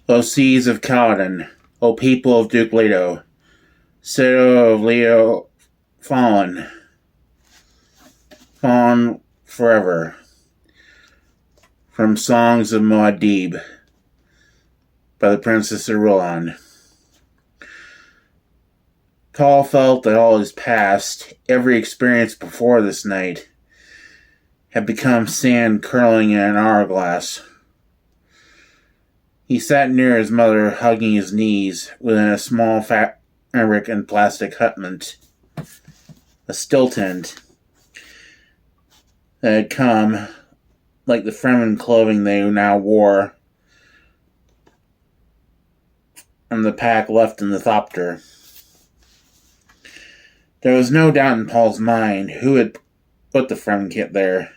O seas of Kaladin, O people of Duke Leto, citadel of Leo, fallen forever. From Songs of Muad D'ib by the Princess of Rohan. Paul felt that all his past, every experience before this night, had become sand curling in an hourglass. He sat near his mother, hugging his knees within a small fabric and plastic hutment, a stilltent that had come, like the Fremen clothing they now wore, and the pack left in the thopter. There was no doubt in Paul's mind who had put the Fremen kit there,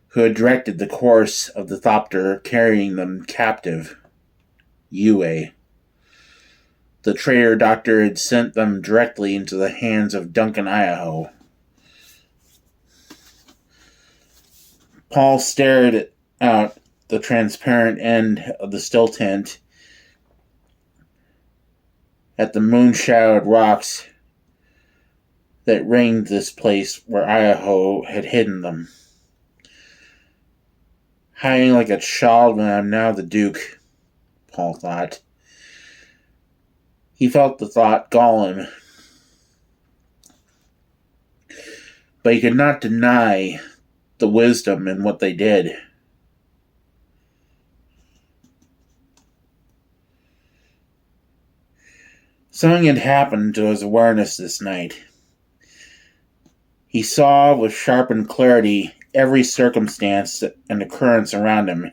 who had directed the course of the thopter carrying them captive. Yue. The traitor doctor had sent them directly into the hands of Duncan Idaho. Paul stared out the transparent end of the stilltent at the moon-shadowed rocks that ringed this place where Idaho had hidden them. Hiding like a child when I'm now the Duke, Paul thought. He felt the thought gall him, but he could not deny the wisdom in what they did. Something had happened to his awareness this night. He saw with sharpened clarity every circumstance and occurrence around him.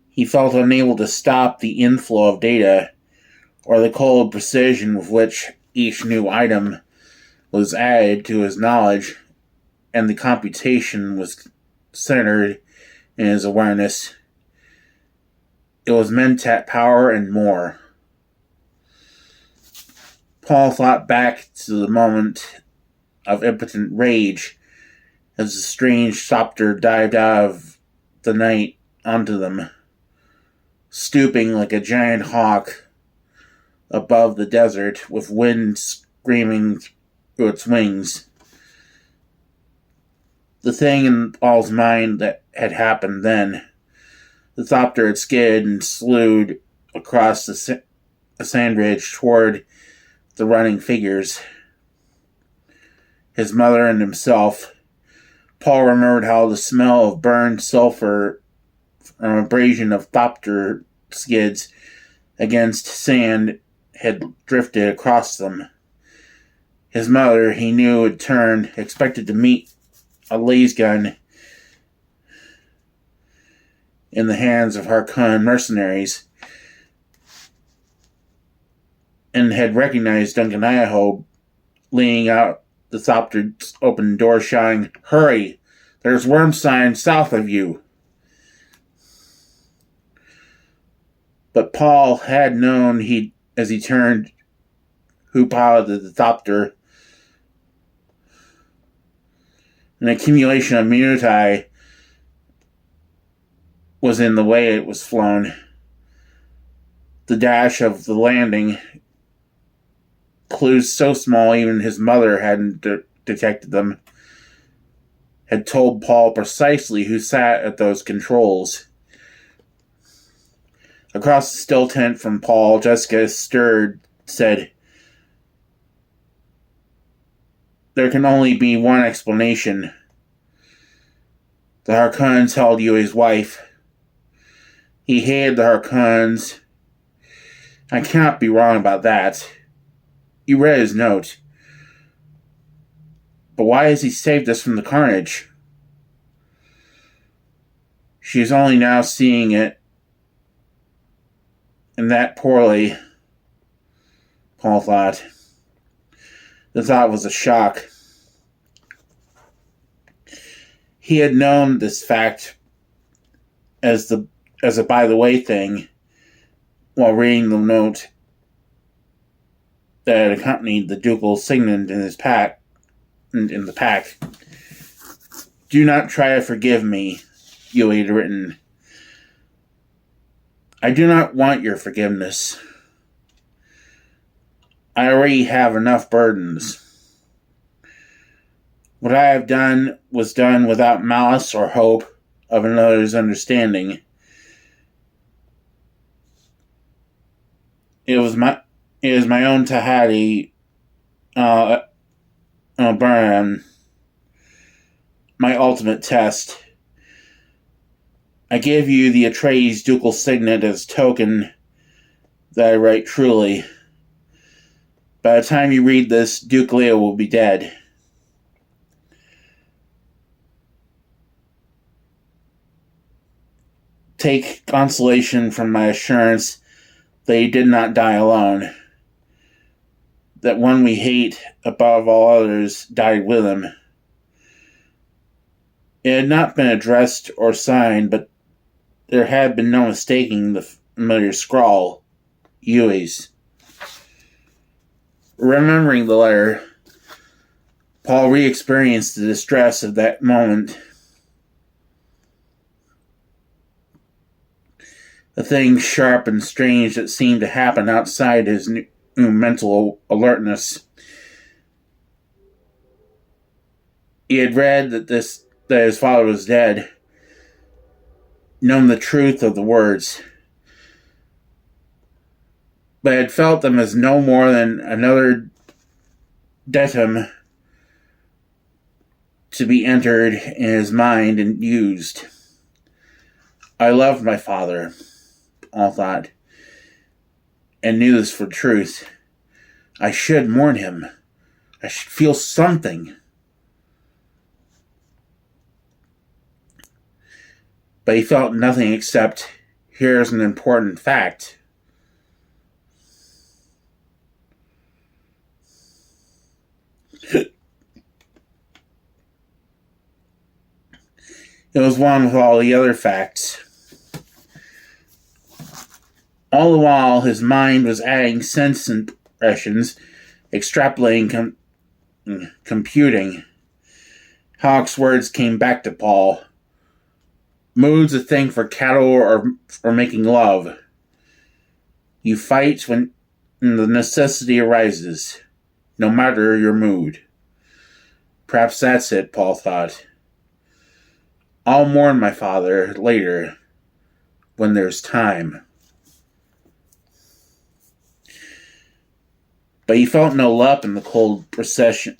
He felt unable to stop the inflow of data or the cold precision with which each new item was added to his knowledge, and the computation was centered in his awareness. It was mentat power and more. Paul thought back to the moment of impotent rage as the strange thopter dived out of the night onto them, stooping like a giant hawk above the desert with wind screaming through its wings. The thing in Paul's mind that had happened then, the thopter had skidded and slewed across the sand ridge toward the running figures. His mother and himself. Paul remembered how the smell of burned sulfur from abrasion of thopter skids against sand had drifted across them. His mother, he knew, had turned, expected to meet a laser gun in the hands of Harkon mercenaries, and had recognized Duncan Idaho leaning out the thopter's open door, shouting, "Hurry! There's worm signs south of you!" But Paul had known as he turned who piloted the thopter. An accumulation of minuti was in the way it was flown. The dash of the landing, clues so small even his mother hadn't detected them, had told Paul precisely who sat at those controls. Across the still tent from Paul, Jessica said, "There can only be one explanation. The Harkons held Yue's wife. He hated the Harkons. I cannot be wrong about that. You read his note. But why has he saved us from the carnage?" She is only now seeing it, and that poorly, Paul thought. The thought was a shock. He had known this fact as a by-the-way thing while reading the note that had accompanied the ducal signet in the pack. "Do not try to forgive me," Yui had written. I do not want your forgiveness. I already have enough burdens. What I have done was done without malice or hope of another's understanding. It is my own Tahadi, burn, my ultimate test. I give you the Atreides ducal signet as token that I write truly. By the time you read this, Duke Leo will be dead. Take consolation from my assurance that he did not die alone, that one we hate above all others died with him. It had not been addressed or signed, but there had been no mistaking the familiar scrawl, Yui's. Remembering the letter, Paul re-experienced the distress of that moment. A thing sharp and strange that seemed to happen outside his new mental alertness. He had read that his father was dead, known the truth of the words, but had felt them as no more than another datum to be entered in his mind and used. I loved my father, Paul thought, and knew this for truth. I should mourn him. I should feel something. But he felt nothing except, here's an important fact. It was one with all the other facts. All the while, his mind was adding sense impressions, extrapolating, computing. Hawke's words came back to Paul. Mood's a thing for cattle or making love. You fight when the necessity arises, no matter your mood. Perhaps that's it, Paul thought. I'll mourn my father later, when there's time. But he felt no lull in the cold precision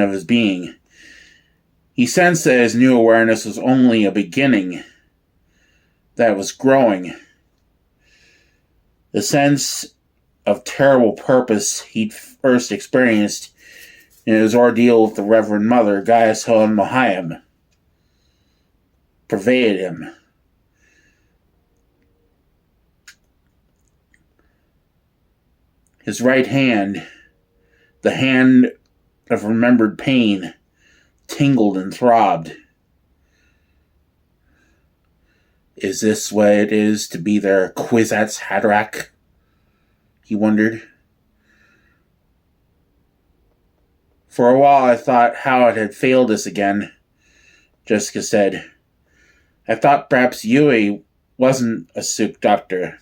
of his being. He sensed that his new awareness was only a beginning, that it was growing. The sense of terrible purpose he'd first experienced in his ordeal with the Reverend Mother, Gaius Helen Mohayim, pervaded him. His right hand, the hand of remembered pain, tingled and throbbed. Is this what it is to be their Kwisatz Haderach? He wondered. For a while I thought how it had failed us again, Jessica said. I thought perhaps Yui wasn't a Suk doctor.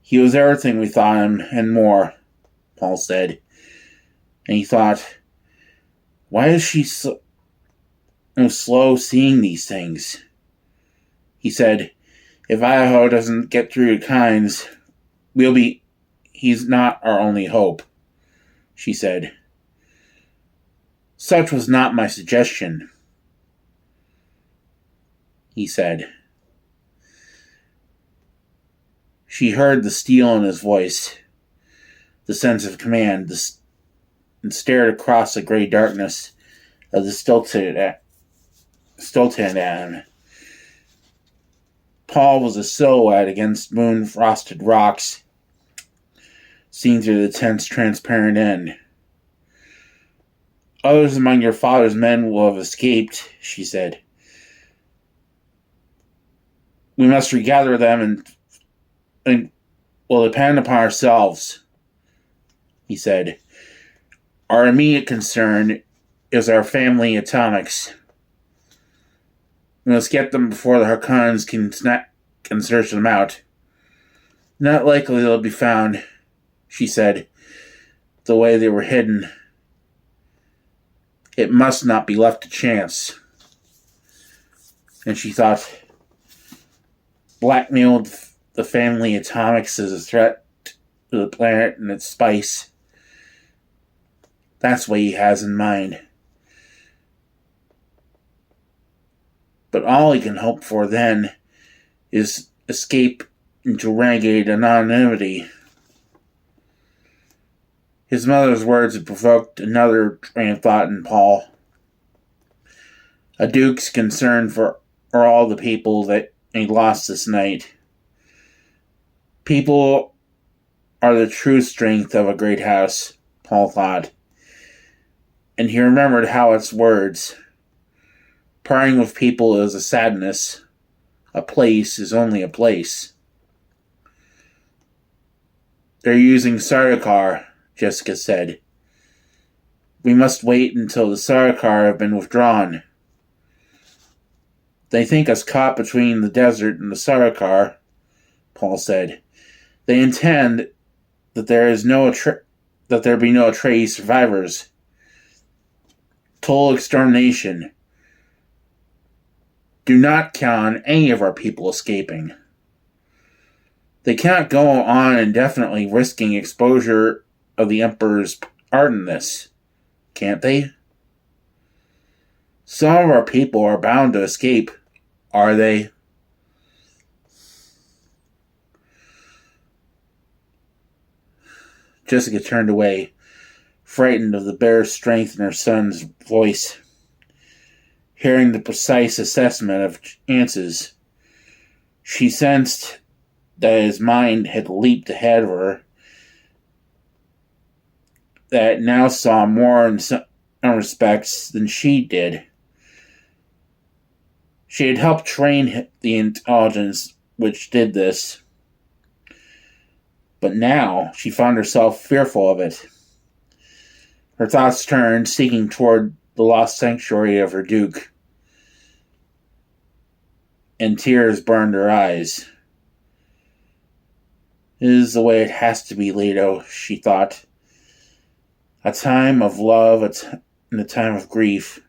He was everything we thought him, and more, Paul said. And he thought, why is she so slow seeing these things? He said, if Idaho doesn't get through to Kynes, he's not our only hope, she said. Such was not my suggestion, he said. She heard the steel in his voice, the sense of command, and stared across the gray darkness of the stilltent at him. Paul was a silhouette against moon-frosted rocks, seen through the tent's transparent end. Others among your father's men will have escaped, she said. We must regather them and will depend upon ourselves, he said. Our immediate concern is our family atomics. We must get them before the Harkonnens can and search them out. Not likely they'll be found, she said, the way they were hidden. It must not be left to chance. And she thought, blackmailed the family atomics as a threat to the planet and its spice. That's what he has in mind. But all he can hope for then is escape into renegade anonymity. His mother's words had provoked another train of thought in Paul. A duke's concern for all the people that he lost this night. People are the true strength of a great house, Paul thought. And he remembered Howat's words. Parting with people is a sadness. A place is only a place. They're using Sardaukar, Jessica said. We must wait until the Sardaukar have been withdrawn. They think us caught between the desert and the Sardaukar, Paul said. They intend that there be no Atreides survivors. Total extermination. Do not count on any of our people escaping. They cannot go on indefinitely risking exposure of the Emperor's part in this, can't they? Some of our people are bound to escape, are they? Jessica turned away, frightened of the bare strength in her son's voice. Hearing the precise assessment of chances, she sensed that his mind had leaped ahead of her, that it now saw more in some respects than she did. She had helped train the intelligence which did this, but now she found herself fearful of it. Her thoughts turned, seeking toward the lost sanctuary of her duke, and tears burned her eyes. It is the way it has to be, Leto, she thought. A time of love and a time of grief.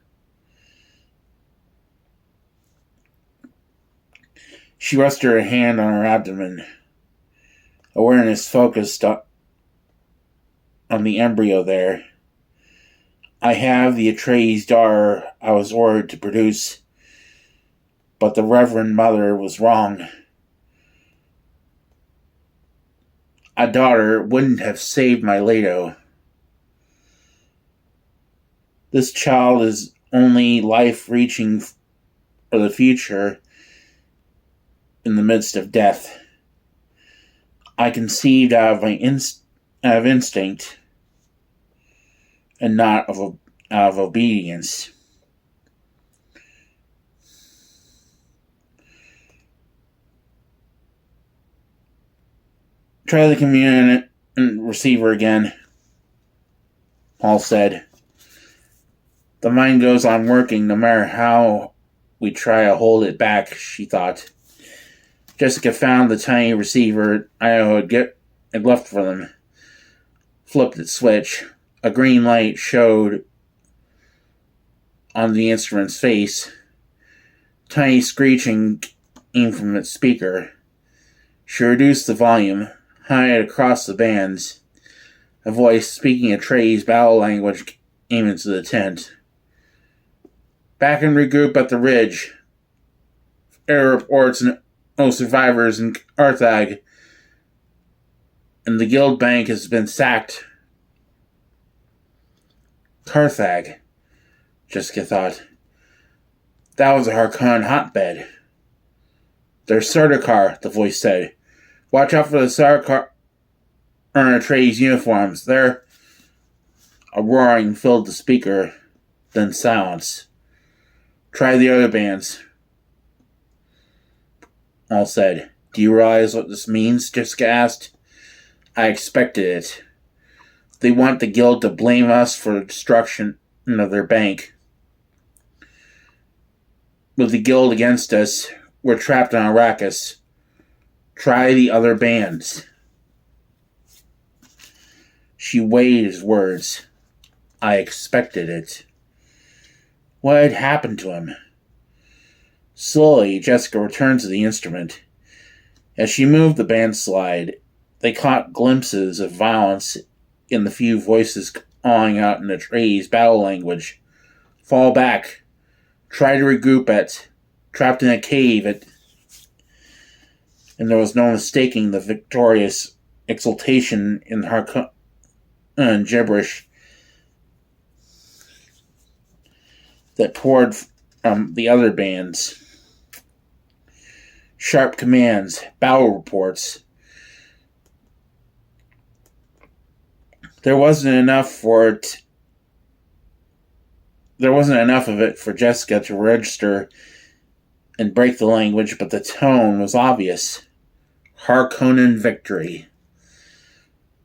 She rested her hand on her abdomen, awareness focused on the embryo there. I have the Atreides daughter I was ordered to produce, but the Reverend Mother was wrong. A daughter wouldn't have saved my Leto. This child is only life reaching for the future in the midst of death. I conceived out of instinct and not out of obedience. Try the communion receiver again, Paul said. The mind goes on working no matter how we try to hold it back, she thought. Jessica found the tiny receiver Io had left for them, flipped its switch. A green light showed on the instrument's face. Tiny screeching came from its speaker. She reduced the volume, high across the bands. A voice speaking Atreides battle language came into the tent. Back and regroup at the ridge. Air reports no survivors in Arthag, and the guild bank has been sacked. Carthag, Jessica thought. That was a Harkon hotbed. There's Sardaukar, the voice said. Watch out for the Sardaukar in Atreides uniforms. They're... A roaring filled the speaker, then silence. Try the other bands, Paul said. Do you realize what this means? Jessica asked. I expected it. They want the guild to blame us for the destruction of their bank. With the guild against us, we're trapped on Arrakis. Try the other bands. She weighed his words. I expected it. What had happened to him? Slowly, Jessica returned to the instrument. As she moved the band slide, they caught glimpses of violence in the few voices calling out in the tree's battle language. Fall back. Try to regroup at. Trapped in a cave at. And there was no mistaking the victorious exultation in her gibberish that poured from the other bands. Sharp commands, battle reports. There wasn't enough of it for Jessica to register and break the language, but the tone was obvious. Harkonnen victory.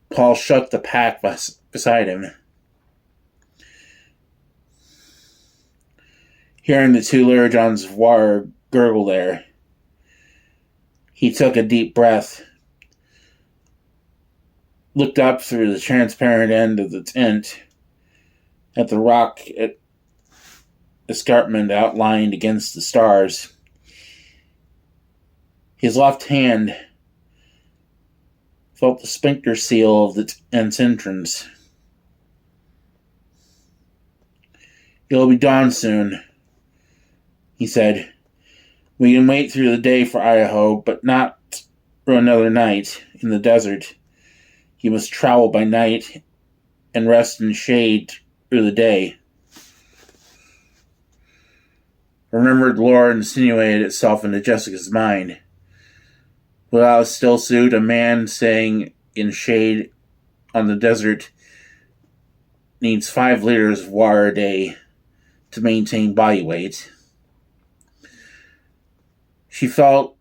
Paul shook the pack beside him. Hearing the two Lyrjons of water gurgle there, he took a deep breath, looked up through the transparent end of the tent at the rock escarpment outlined against the stars. His left hand felt the sphincter seal of the tent's entrance. It'll be dawn soon, he said. We can wait through the day for Idaho, but not for another night in the desert. You must travel by night and rest in shade through the day. Remembered lore insinuated itself into Jessica's mind. Without a still suit, a man staying in shade on the desert needs 5 liters of water a day to maintain body weight. She felt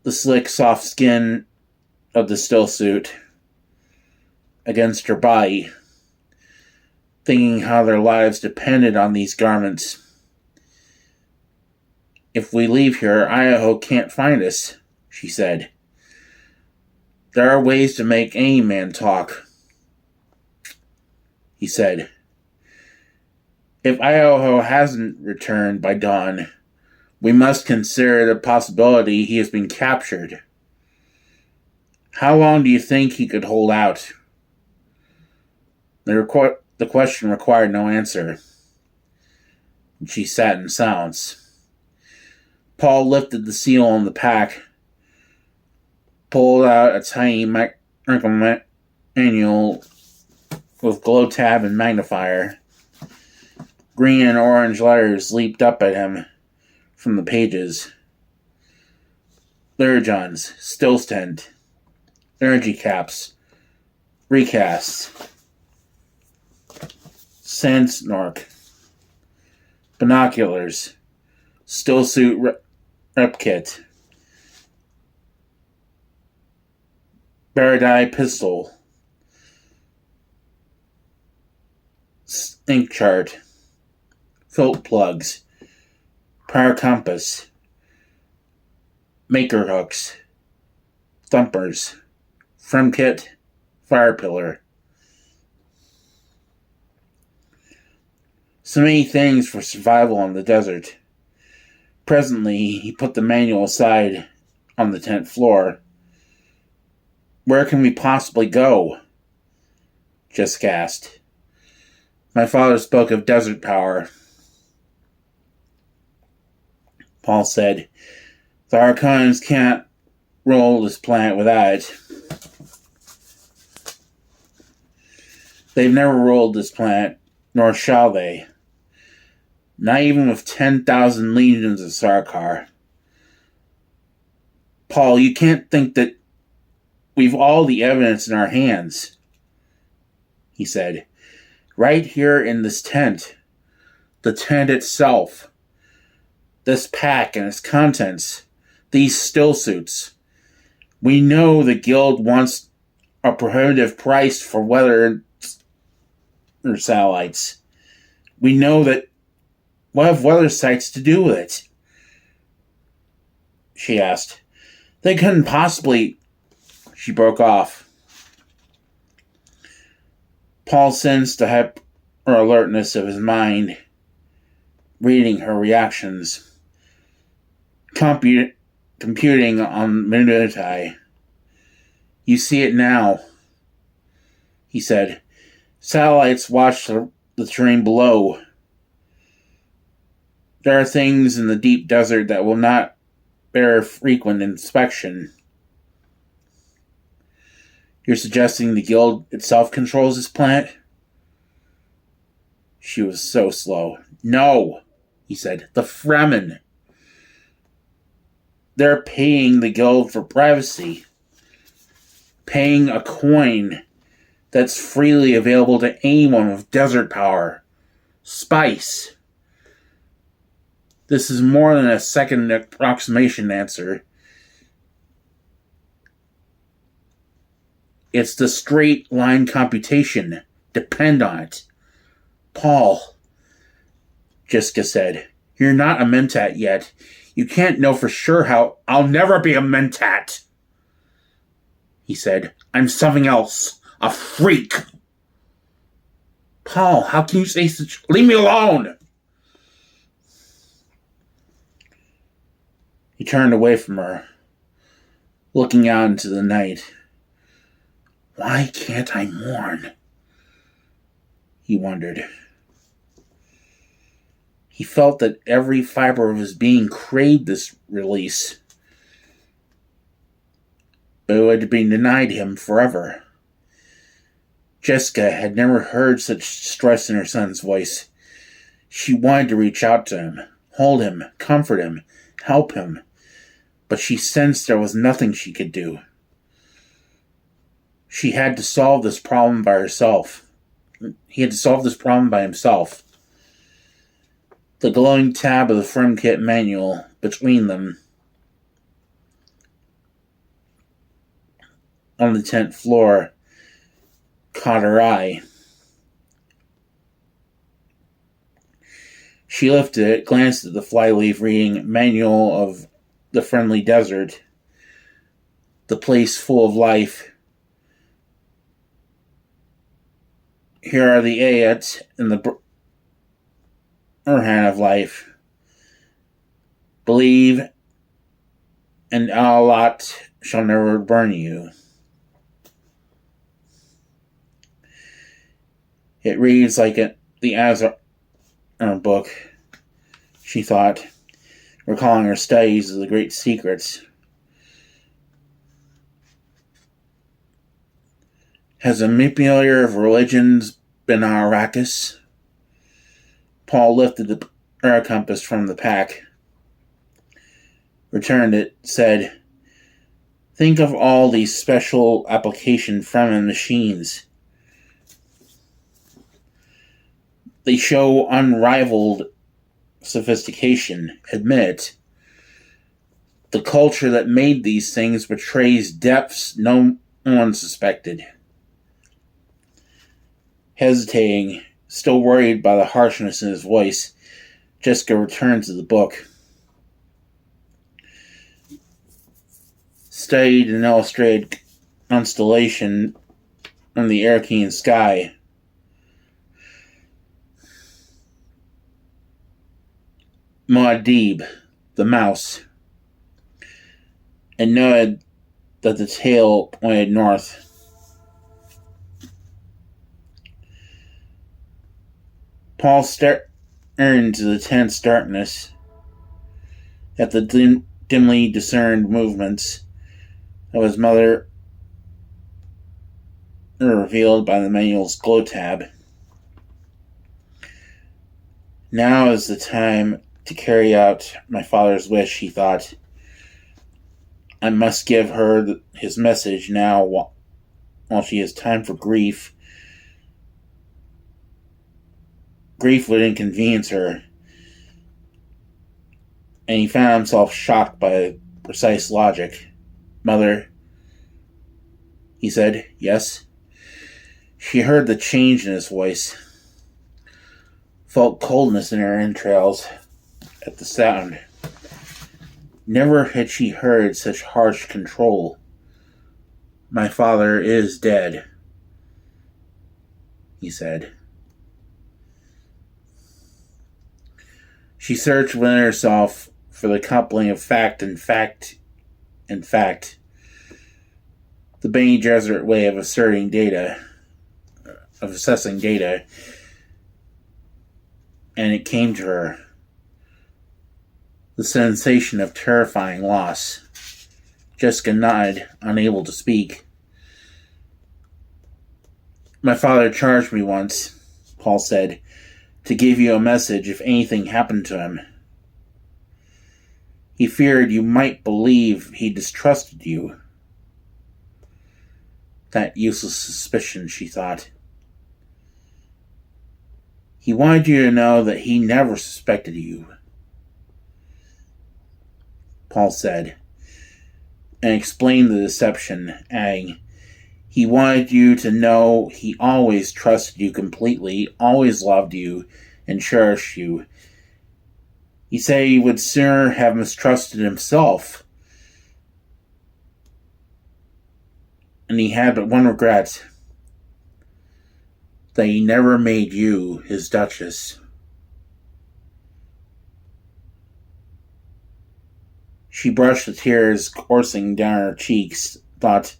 the slick, soft skin of the still suit against her body, thinking how their lives depended on these garments. If we leave here, Idaho can't find us, she said. There are ways to make any man talk, he said. If Idaho hasn't returned by dawn, we must consider the possibility he has been captured. How long do you think he could hold out? The question required no answer. She sat in silence. Paul lifted the seal on the pack, pulled out a tiny manual with glow tab and magnifier. Green and orange letters leaped up at him from the pages. Lyrjons, stilltent, energy caps, recasts, sand snork, binoculars, still suit rep kit, Baradai pistol, ink chart, filt plugs, power compass, maker hooks, thumpers, frem kit, fire pillar. So many things for survival on the desert. Presently, he put the manual aside on the tent floor. Where can we possibly go? Jessica asked. My father spoke of desert power. Paul said, the Harkonnens can't rule this planet without it. They've never ruled this planet, nor shall they. Not even with 10,000 legions of Sarkar. Paul, you can't think that we've all the evidence in our hands, he said. Right here in this tent. The tent itself. This pack and its contents. These still suits. We know the guild wants a prohibitive price for weather or satellites. We know that. What have weather sites to do with it? She asked. They couldn't possibly... She broke off. Paul sensed the hyper-alertness of his mind, reading her reactions. Computing on minuti. You see it now, he said. Satellites watch the terrain below. There are things in the deep desert that will not bear frequent inspection. You're suggesting the guild itself controls this planet? She was so slow. No, he said. The Fremen. They're paying the guild for privacy. Paying a coin that's freely available to anyone with desert power. Spice. This is more than a second approximation answer. It's the straight line computation. Depend on it. Paul, Jessica said, you're not a mentat yet. You can't know for sure how... I'll never be a mentat, he said. I'm something else. A freak. Paul, how can you say such... Leave me alone! He turned away from her, looking out into the night. Why can't I mourn? He wondered. He felt that every fiber of his being craved this release, but it had been denied him forever. Jessica had never heard such stress in her son's voice. She wanted to reach out to him, hold him, comfort him, help him, but she sensed there was nothing she could do. She had to solve this problem by herself. He had to solve this problem by himself. The glowing tab of the Frem Kit manual between them on the 10th floor caught her eye. She lifted it, glanced at the flyleaf reading Manual of the Friendly Desert, the place full of life. Here are the ayats in the Urhan of life. Believe, and Allah shall never burn you. It reads like the Azar book, she thought, recalling her studies of the great secrets. Has a manipulator of religions been Arrakis? Paul lifted the air compass from the pack, returned it, said, think of all these special application Fremen machines. They show unrivaled sophistication. Admit, the culture that made these things betrays depths no one suspected. Hesitating, still worried by the harshness in his voice, Jessica returned to the book. Studied an illustrated constellation on the Arakean sky. Muad D'ib, the mouse, and noted that the tail pointed north. Paul stared into the tense darkness at the dimly discerned movements of his mother revealed by the manual's glow tab. Now is the time to carry out my father's wish, he thought. I must give her his message now while she has time for grief. Grief would inconvenience her, and he found himself shocked by precise logic. Mother, he said. Yes? She heard the change in his voice, felt coldness in her entrails at the sound. Never had she heard such harsh control. "My father is dead," he said. She searched within herself for the coupling of fact and fact, the Bene Geserit way of assessing data, and it came to her. The sensation of terrifying loss. Jessica nodded, unable to speak. "My father charged me once," Paul said, "to give you a message if anything happened to him. He feared you might believe he distrusted you." That useless suspicion, she thought. "He wanted you to know that he never suspected you," Paul said, and explained the deception, adding, "He wanted you to know he always trusted you completely, always loved you, and cherished you. He said he would sooner have mistrusted himself, and he had but one regret, that he never made you his Duchess." She brushed the tears coursing down her cheeks, thought,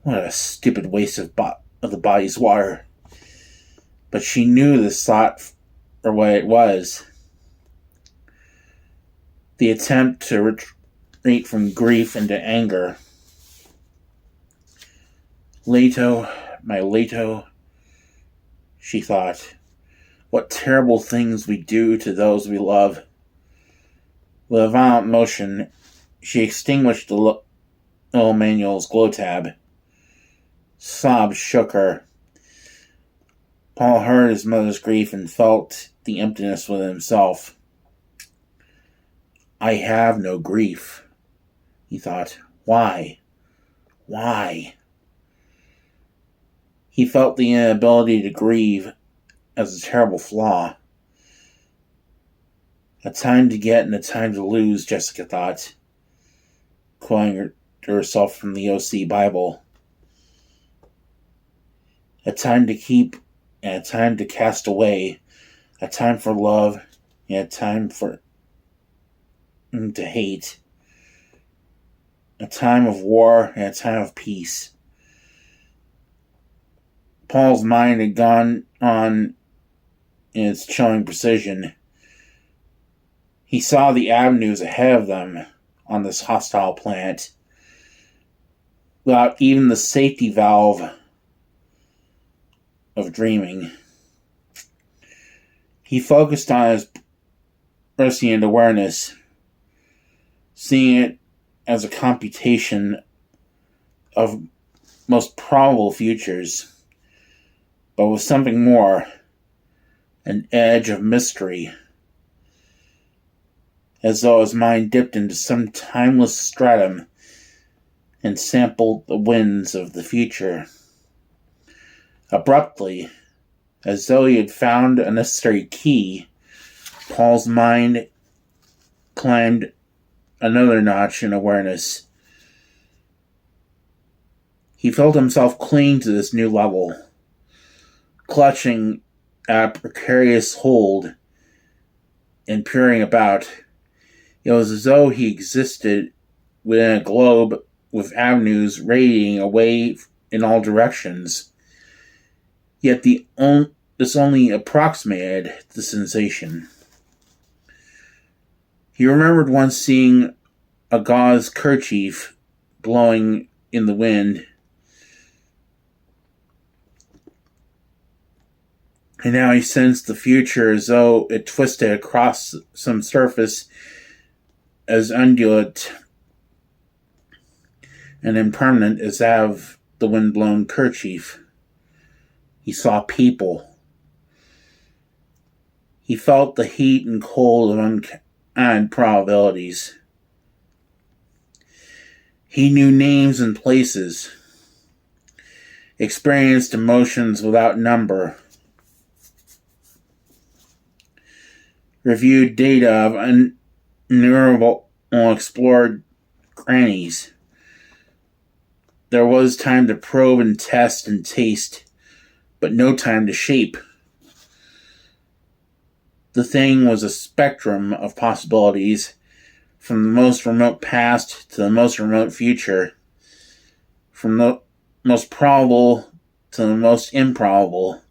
"What a stupid waste of the body's water." But she knew this thought for what it was. The attempt to retreat from grief into anger. "Leto, my Leto," she thought, "what terrible things we do to those we love." With a violent motion, she extinguished the little manual's glow tab. Sobs shook her. Paul heard his mother's grief and felt the emptiness within himself. "I have no grief," he thought. "Why? Why?" He felt the inability to grieve as a terrible flaw. A time to get and a time to lose, Jessica thought, quoting to herself from the OC Bible. A time to keep and a time to cast away, a time for love and a time for to hate, a time of war and a time of peace. Paul's mind had gone on in its chilling precision. He saw the avenues ahead of them on this hostile planet, without even the safety valve of dreaming. He focused on his prescient awareness, seeing it as a computation of most probable futures, but with something more, an edge of mystery, as though his mind dipped into some timeless stratum and sampled the winds of the future. Abruptly, as though he had found a necessary key, Paul's mind climbed another notch in awareness. He felt himself clinging to this new level, clutching at a precarious hold and peering about. It was as though he existed within a globe with avenues radiating away in all directions. Yet this only approximated the sensation. He remembered once seeing a gauze kerchief blowing in the wind, and now he sensed the future as though it twisted across some surface as undulate and impermanent as that of the wind-blown kerchief. He saw people. He felt the heat and cold of unkind probabilities. He knew names and places, experienced emotions without number, reviewed data of innumerable unexplored crannies. There was time to probe and test and taste, but no time to shape. The thing was a spectrum of possibilities, from the most remote past to the most remote future, from the most probable to the most improbable.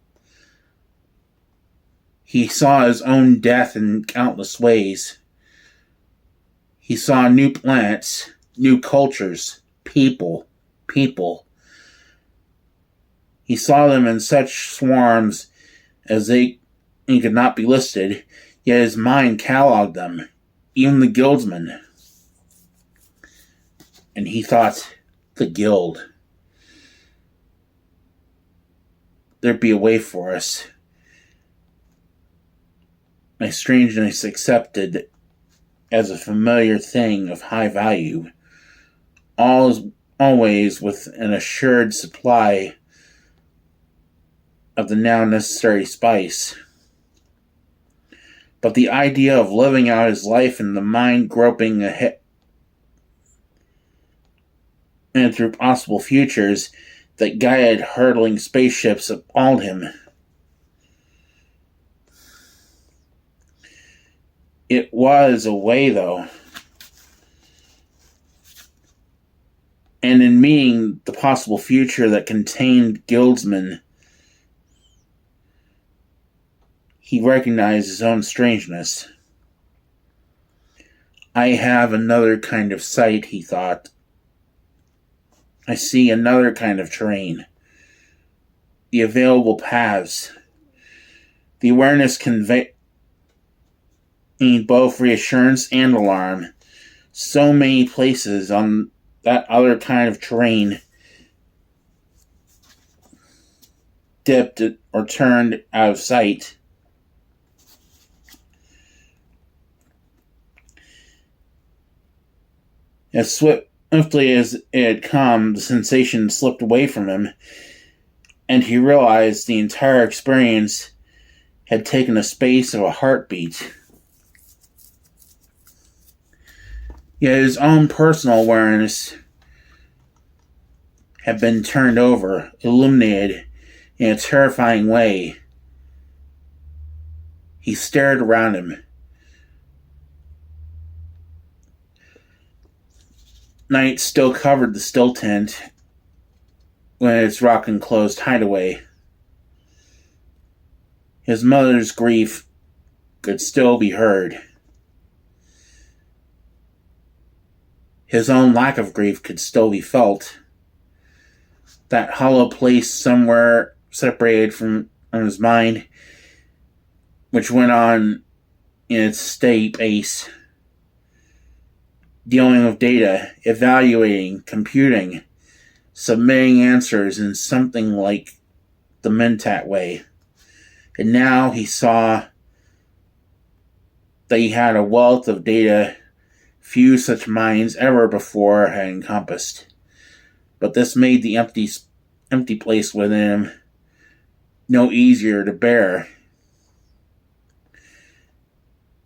He saw his own death in countless ways. He saw new planets, new cultures, people. He saw them in such swarms as they could not be listed, yet his mind cataloged them, even the guildsmen. And he thought, the guild. There'd be a way for us. My strangeness accepted as a familiar thing of high value, always with an assured supply of the now necessary spice. But the idea of living out his life in the mind groping ahead and through possible futures that guided hurtling spaceships appalled him. It was a way, though. And in meeting the possible future that contained guildsmen, he recognized his own strangeness. I have another kind of sight, he thought. I see another kind of terrain. The available paths. The awareness conveyed both reassurance and alarm. So many places on that other kind of terrain dipped or turned out of sight. As swiftly as it had come, the sensation slipped away from him, and he realized the entire experience had taken the space of a heartbeat. Yet his own personal awareness had been turned over, illuminated in a terrifying way. He stared around him. Night still covered the stilltent when its rock-enclosed hideaway. His mother's grief could still be heard. His own lack of grief could still be felt. That hollow place somewhere separated from his mind, which went on in its steady pace, dealing with data, evaluating, computing, submitting answers in something like the Mentat way. And now he saw that he had a wealth of data few such minds ever before had encompassed. But this made the empty place within him no easier to bear.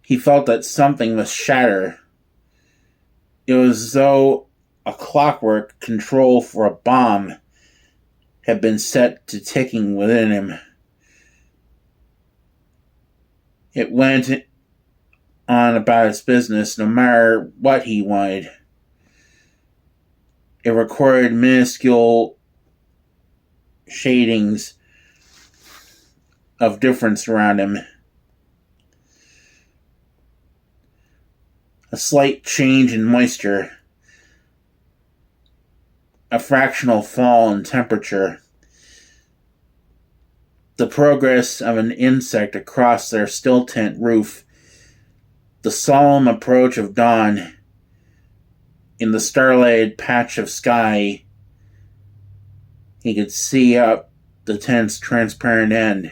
He felt that something must shatter. It was as though a clockwork control for a bomb had been set to ticking within him. It went on about its business no matter what he wanted. It recorded minuscule shadings of difference around him. A slight change in moisture, a fractional fall in temperature, the progress of an insect across their stilltent roof, the solemn approach of dawn in the starlighted patch of sky. He could see up the tent's transparent end.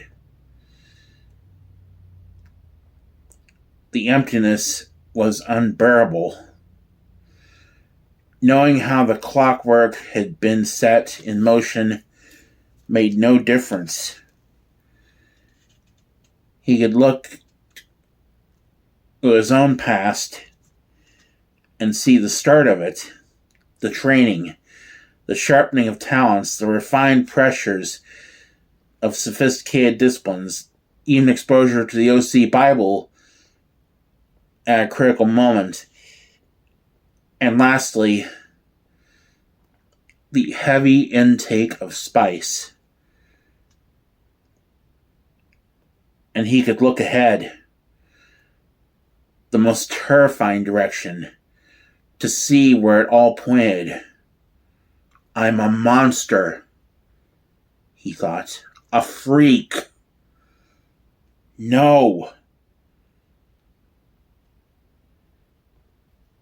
The emptiness was unbearable. Knowing how the clockwork had been set in motion made no difference. He could look to his own past and see the start of it, the training, the sharpening of talents, the refined pressures of sophisticated disciplines, even exposure to the OC Bible at a critical moment. And lastly, the heavy intake of spice. And he could look ahead, the most terrifying direction, to see where it all pointed. I'm a monster, he thought. A freak. No,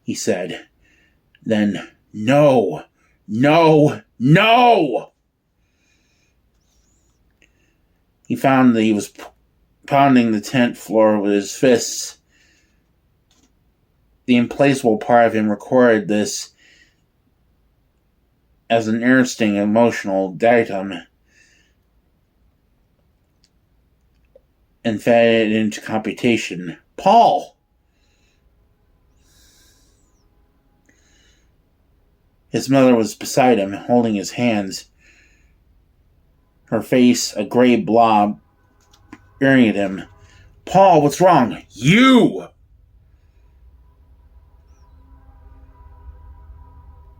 he said. Then, no, no, no! He found that he was pounding the tent floor with his fists. The implacable part of him recorded this as an interesting emotional datum and fed it into computation. Paul! His mother was beside him, holding his hands. Her face a gray blob, staring at him. Paul, what's wrong? You!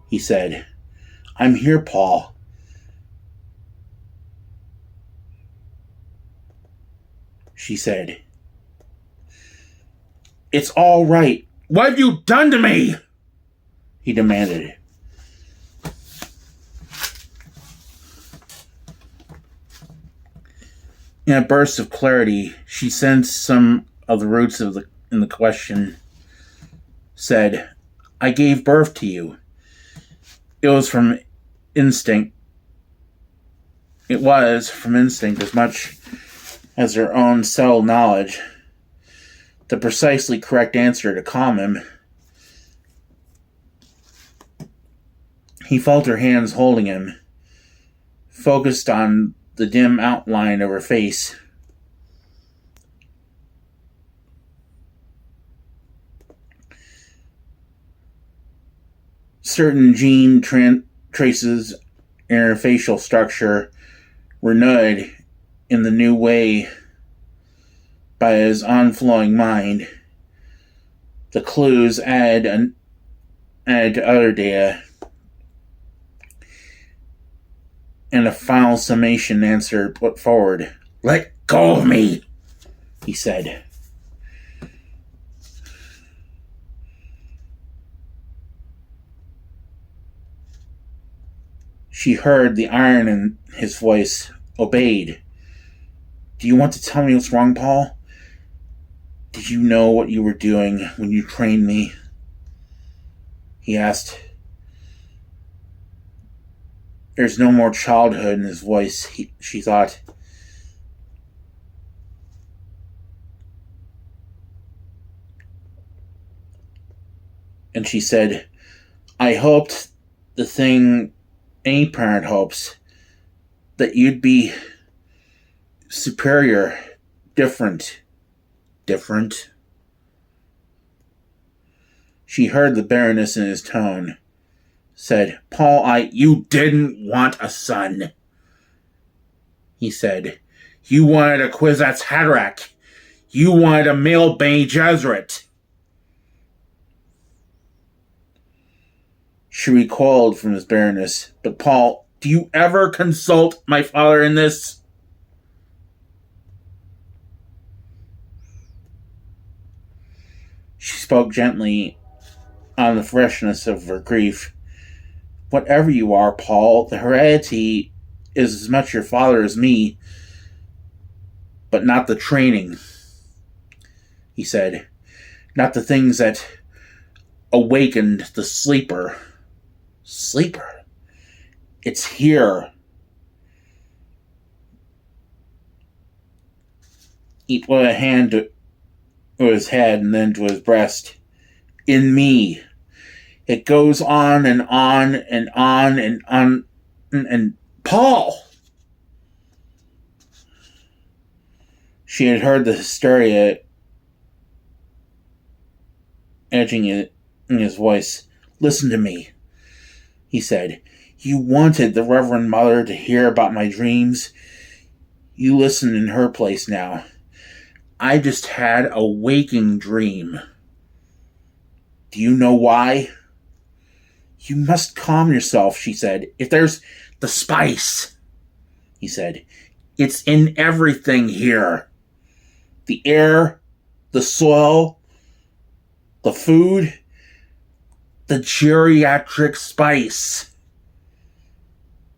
He said. I'm here, Paul. She said. It's all right. What have you done to me? He demanded. In a burst of clarity, she sensed some of the roots of in the question. Said, I gave birth to you. It was from instinct as much as her own subtle knowledge. The precisely correct answer to calm him. He felt her hands holding him, focused on the dim outline of her face. Certain gene traces in her facial structure were nudged in the new way by his onflowing mind. The clues added to other data, and a final summation answer put forward. Let go of me, he said. She heard the iron in his voice, obeyed. Do you want to tell me what's wrong, Paul? Did you know what you were doing when you trained me? He asked. There's no more childhood in his voice, she thought. And she said, I hoped the thing any parent hopes, that you'd be superior, different. She heard the bitterness in his tone. Said, Paul, you didn't want a son. He said, you wanted a Kwisatz Haderach. You wanted a male Bene Geserit. She recoiled from his bitterness. But Paul, do you ever consult my father in this? She spoke gently on the freshness of her grief. Whatever you are, Paul, the heredity is as much your father as me, but not the training, he said. Not the things that awakened the sleeper. Sleeper? It's here. He put a hand to his head and then to his breast. In me. It goes on and on and on and on. And Paul! She had heard the hysteria edging in his voice. "Listen to me," he said. "You wanted the Reverend Mother to hear about my dreams. You listen in her place now. I just had a waking dream. Do you know why?" "You must calm yourself," she said. "If there's the spice," he said. "It's in everything here. The air, the soil, the food, the geriatric spice.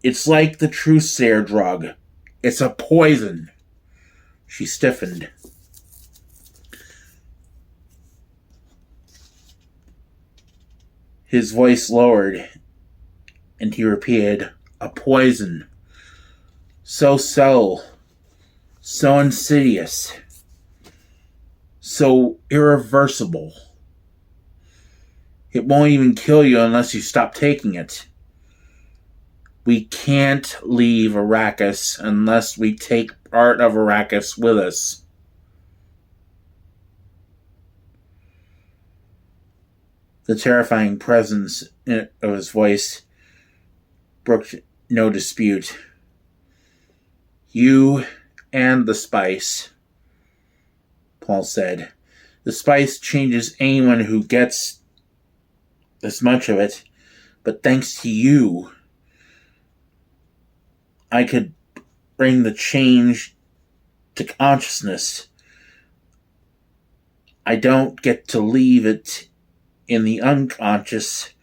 It's like the Truthsayer drug. It's a poison." She stiffened. His voice lowered, and he repeated, "A poison. So subtle, so insidious, so irreversible. It won't even kill you unless you stop taking it. We can't leave Arrakis unless we take part of Arrakis with us." The terrifying presence of his voice brooked no dispute. "You and the spice," Paul said. "The spice changes anyone who gets this much of it, but thanks to you, I could bring the change to consciousness. I don't get to leave it in the unconscious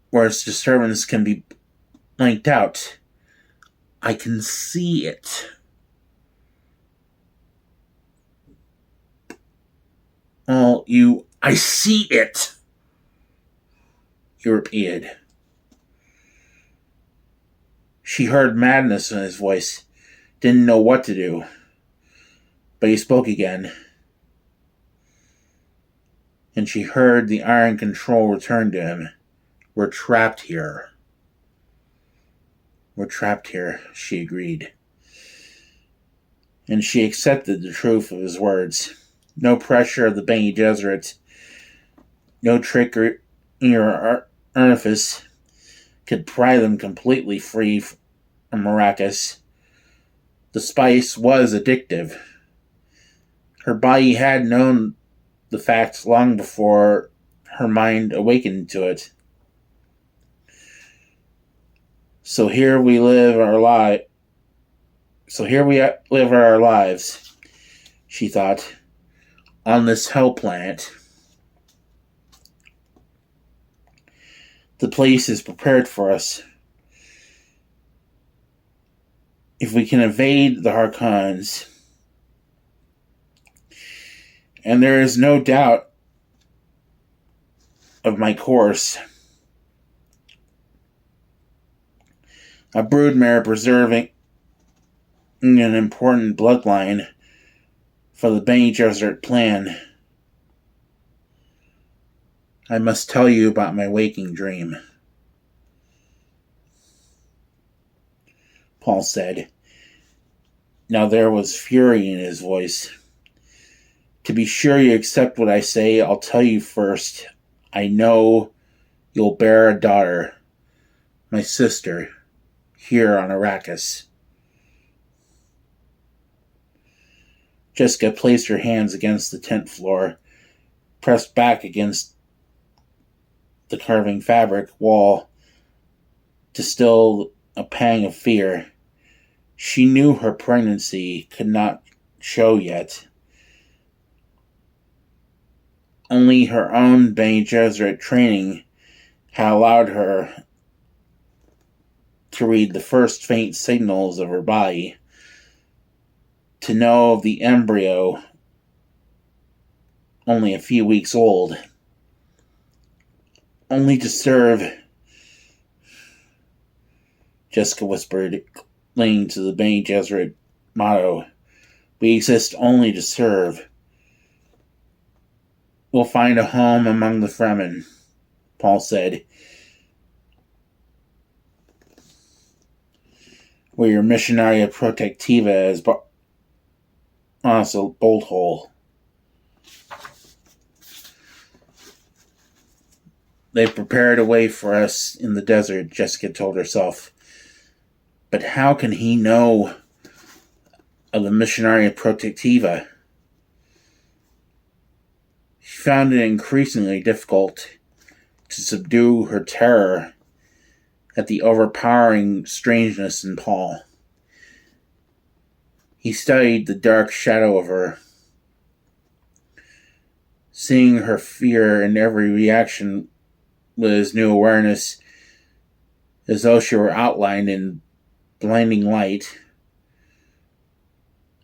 where its disturbance can be blanked out. I can see it." "Oh, I see it," he repeated. She heard madness in his voice, didn't know what to do. But he spoke again, and she heard the iron control return to him. "We're trapped here." "We're trapped here," she agreed. And she accepted the truth of his words. No pressure of the Bene Geserit, no trickery or artifice could pry them completely free from Arrakis. The spice was addictive. Her body had known the facts long before her mind awakened to it. So here we live our lives, she thought, on this hell planet. The place is prepared for us. If we can evade the Harkonnens, and there is no doubt of my course, a broodmare preserving an important bloodline for the Bene Gesserit plan. I must tell you about my waking dream," Paul said. Now there was fury in his voice. "To be sure you accept what I say, I'll tell you first. I know you'll bear a daughter, my sister, here on Arrakis." Jessica placed her hands against the tent floor, pressed back against the carving fabric wall to still a pang of fear. She knew her pregnancy could not show yet. Only her own Bene Gesserit training had allowed her to read the first faint signals of her body, to know of the embryo only a few weeks old. "Only to serve," Jessica whispered, clinging to the Bene Gesserit motto. "We exist only to serve." "We'll find a home among the Fremen," Paul said, "where your missionaria protectiva is also bolt hole." They prepared a way for us in the desert, Jessica told herself. But how can he know of the Missionaria Protectiva? She found it increasingly difficult to subdue her terror at the overpowering strangeness in Paul. He studied the dark shadow of her, seeing her fear in every reaction with his new awareness, as though she were outlined in blinding light.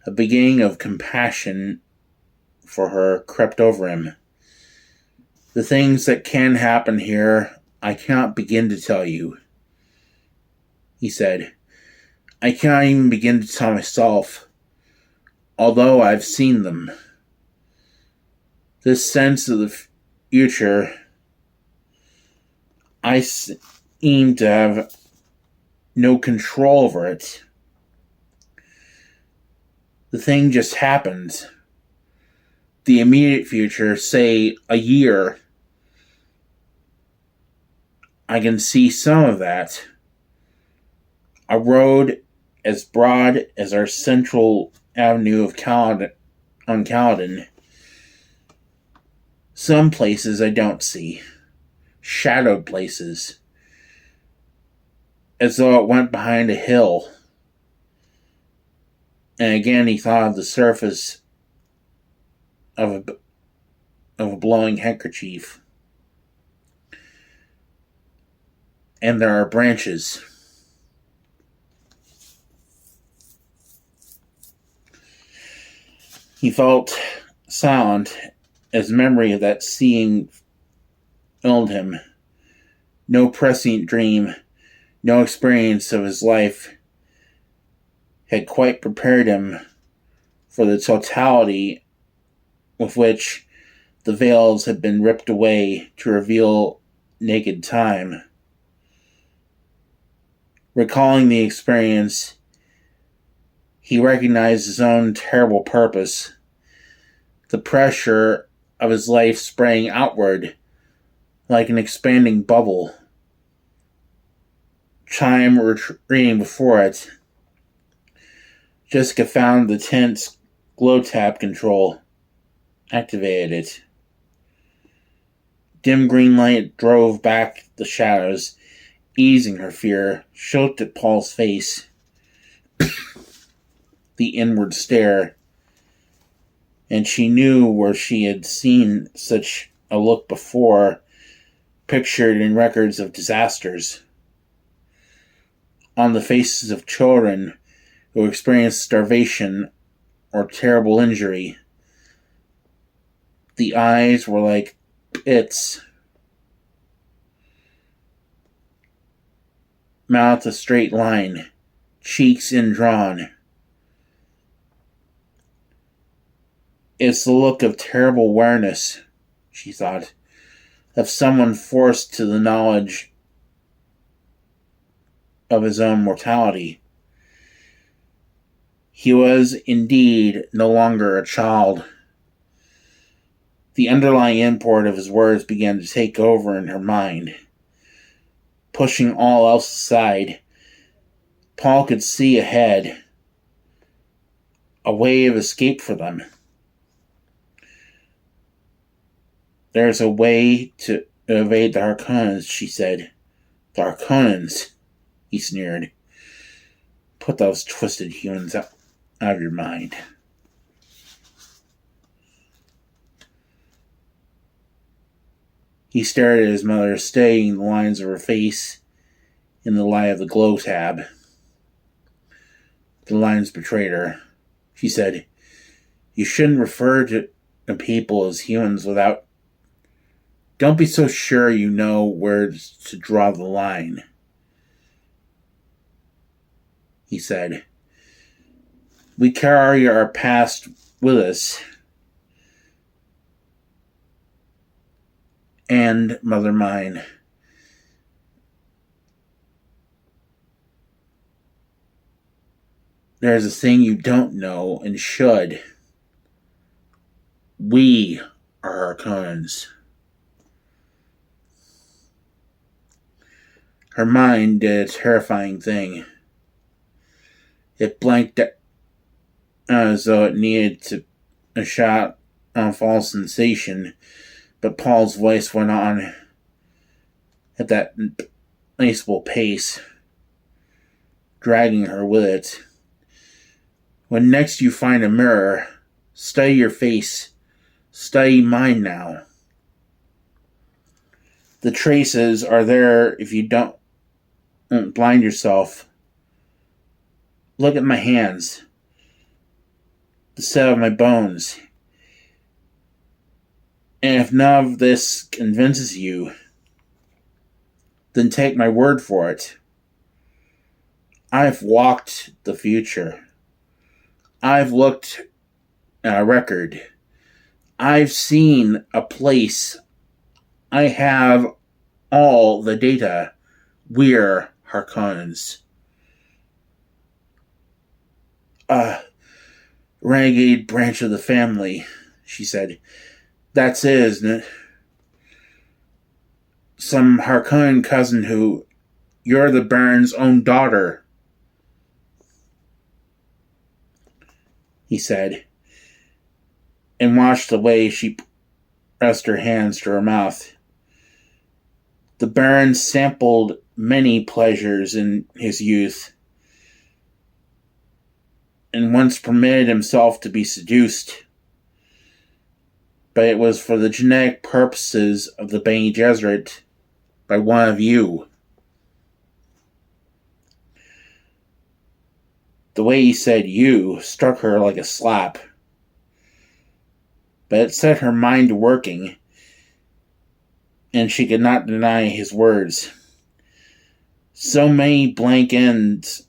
A beginning of compassion for her crept over him. The things that can happen here, I cannot begin to tell you, he said. I cannot even begin to tell myself, although I've seen them. This sense of the future, I seem to have no control over it. The thing just happens. The immediate future, say a year, I can see some of that. A road as broad as our central avenue of on Caledon. Some places I don't see. Shadowed places. As though it went behind a hill. And again he thought of the surface of a blowing handkerchief. And there are branches. He felt silent as memory of that seeing filled him. No prescient dream, no experience of his life had quite prepared him for the totality with which the veils had been ripped away to reveal naked time. Recalling the experience, he recognized his own terrible purpose, the pressure of his life spraying outward like an expanding bubble, time retreating before it. Jessica found the tent's glow tap control, activated it. Dim green light drove back the shadows, easing her fear, choked at Paul's face. The inward stare, and she knew where she had seen such a look before, pictured in records of disasters. On the faces of children who experienced starvation or terrible injury. The eyes were like pits. Mouth a straight line, cheeks indrawn. It's the look of terrible awareness, she thought, of someone forced to the knowledge of his own mortality. He was indeed no longer a child. The underlying import of his words began to take over in her mind. Pushing all else aside, Paul could see ahead a way of escape for them. There's a way to evade the Harkonnens, she said. The Harkonnens, he sneered. Put those twisted humans out of your mind. He stared at his mother, studying the lines of her face in the light of the glow tab. The lines betrayed her. She said, You shouldn't refer to people as humans without... Don't be so sure you know where to draw the line, he said. We carry our past with us. And, mother mine, there's a thing you don't know and should. We are Harkonnens. Her mind did a terrifying thing. It blanked out as though it needed a shot of false sensation, but Paul's voice went on at that unplaceable pace, dragging her with it. When next you find a mirror, study your face. Study mine now. The traces are there if you don't blind yourself. Look at my hands. The set of my bones. And if none of this convinces you, then take my word for it. I've walked the future. I've looked at a record. I've seen a place. I have all the data. We're Harkonnens. Renegade branch of the family, she said. That's it, isn't it? Some Harkonnen cousin who... You're the Baron's own daughter, he said, and watched the way she pressed her hands to her mouth. The Baron sampled many pleasures in his youth, and once permitted himself to be seduced, but it was for the genetic purposes of the Bene Geserit by one of you. The way he said you struck her like a slap, but it set her mind to working, and she could not deny his words. So many blank ends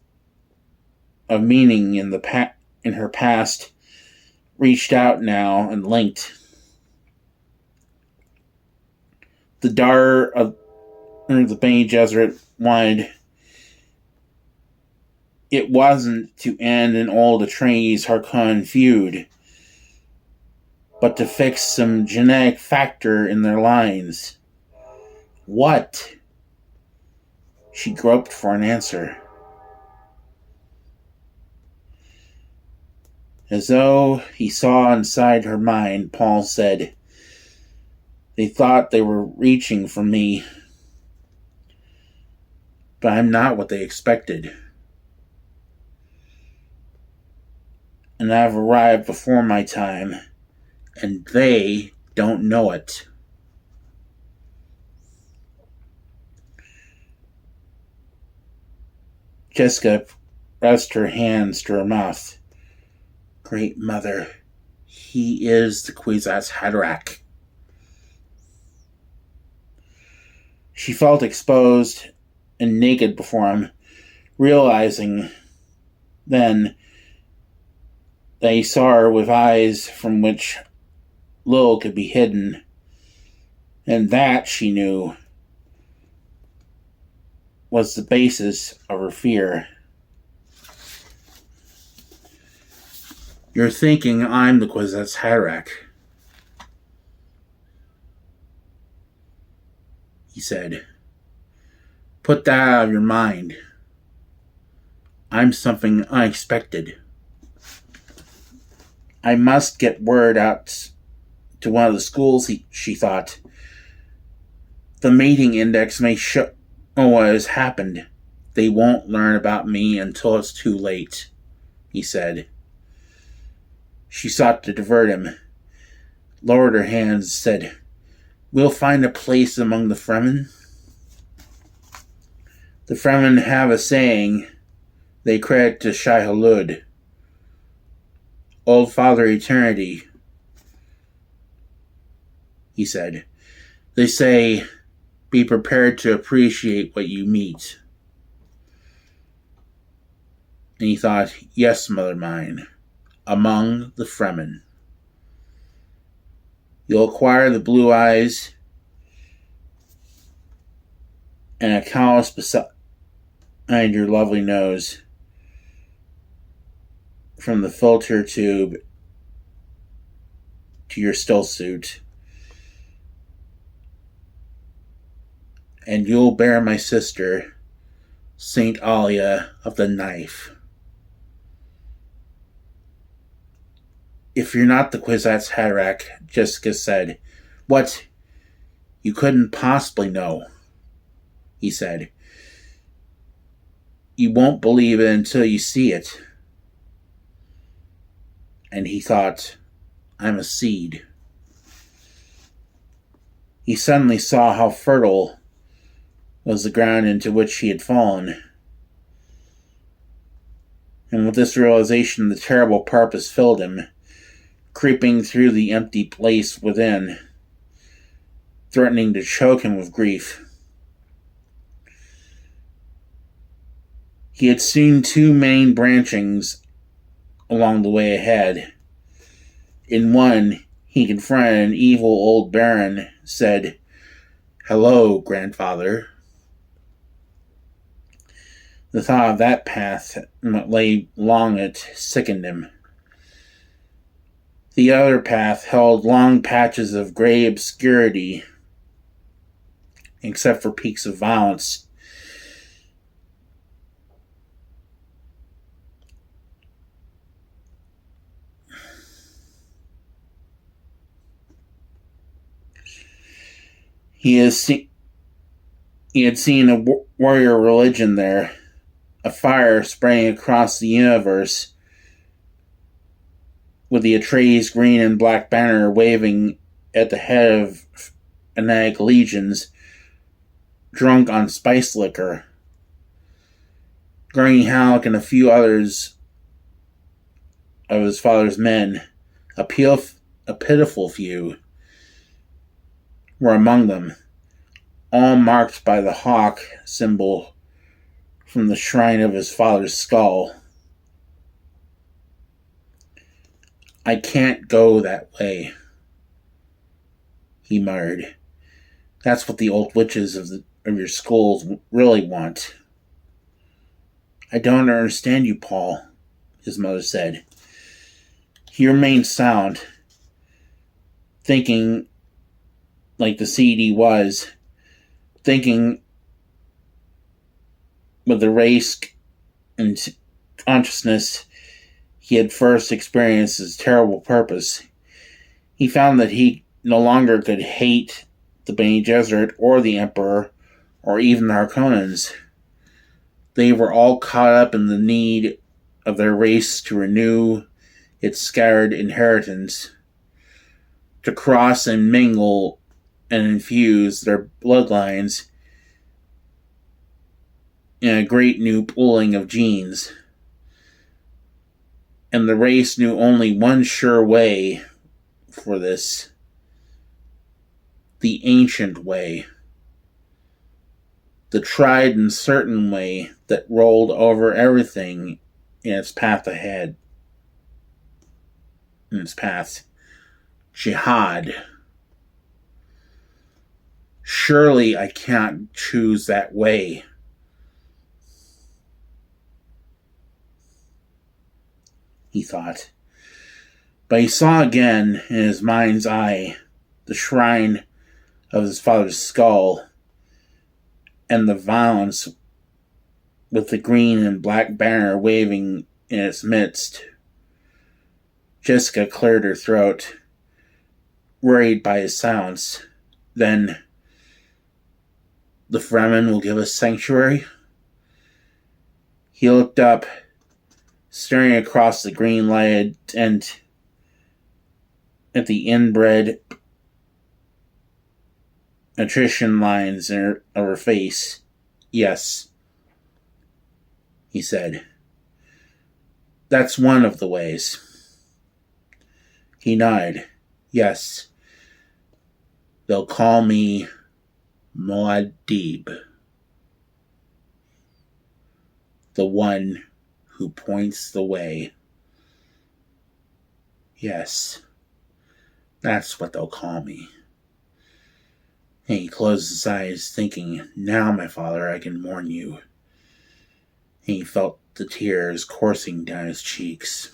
of meaning in her past reached out now and linked. The daughter of the Bene Gesserit wanted it wasn't to end an old Atreides Harkonnen feud, but to fix some genetic factor in their lines. What? She groped for an answer. As though he saw inside her mind, Paul said, They thought they were reaching for me, but I'm not what they expected. And I've arrived before my time, and they don't know it. Jessica pressed her hands to her mouth. Great Mother, he is the Kwisatz Haderach. She felt exposed and naked before him, realizing then that he saw her with eyes from which little could be hidden, and that, she knew, was the basis of her fear. You're thinking I'm the Kwisatz Haderach, he said. Put that out of your mind. I'm something unexpected. I must get word out to one of the schools, she thought. The mating index may show what has happened. They won't learn about me until it's too late, he said. She sought to divert him, lowered her hands, said, We'll find a place among the Fremen. The Fremen have a saying they credit to Shai Hulud, Old Father Eternity, he said. They say, be prepared to appreciate what you meet. And he thought, yes, mother mine, among the Fremen. You'll acquire the blue eyes and a callus beside your lovely nose, from the filter tube to your still suit. And you'll bear my sister Saint Alia of the Knife. If you're not the Kwisatz Haderach, Jessica said. What? You couldn't possibly know, he said. You won't believe it until you see it. And he thought, I'm a seed. He suddenly saw how fertile was the ground into which he had fallen. And with this realization, the terrible purpose filled him, creeping through the empty place within, threatening to choke him with grief. He had seen two main branchings along the way ahead. In one, he confronted an evil old baron, said, Hello, grandfather. The thought of that path that lay along it sickened him. The other path held long patches of gray obscurity, except for peaks of violence. He had seen a warrior religion there, a fire spraying across the universe, with the Atreides green and black banner waving at the head of fanatic legions, drunk on spice liquor. Gurney Halleck and a few others of his father's men, a pitiful few, were among them, all marked by the hawk symbol from the shrine of his father's skull. I can't go that way, he muttered. That's what the old witches of your schools really want. I don't understand you, Paul, his mother said. He remained silent, thinking like the seed he was, thinking with the race and consciousness he had first experienced his terrible purpose. He found that he no longer could hate the Bene Geserit or the Emperor or even the Harkonnens. They were all caught up in the need of their race to renew its scattered inheritance, to cross and mingle and infuse their bloodlines in a great new pooling of genes. And the race knew only one sure way for this. The ancient way. The tried and certain way that rolled over everything in its path ahead. In its path. Jihad. Surely I can't choose that way. He thought. But he saw again in his mind's eye the shrine of his father's skull and the violence with the green and black banner waving in its midst. Jessica cleared her throat, worried by his silence. Then, the Fremen will give us sanctuary? He looked up, staring across the green-lighted tent at the inbred attrition lines of her face. Yes, he said. That's one of the ways. He nodded. Yes. They'll call me Muad D'ib. The one who points the way. Yes. That's what they'll call me. And he closed his eyes, thinking, Now, my father, I can warn you. And he felt the tears coursing down his cheeks.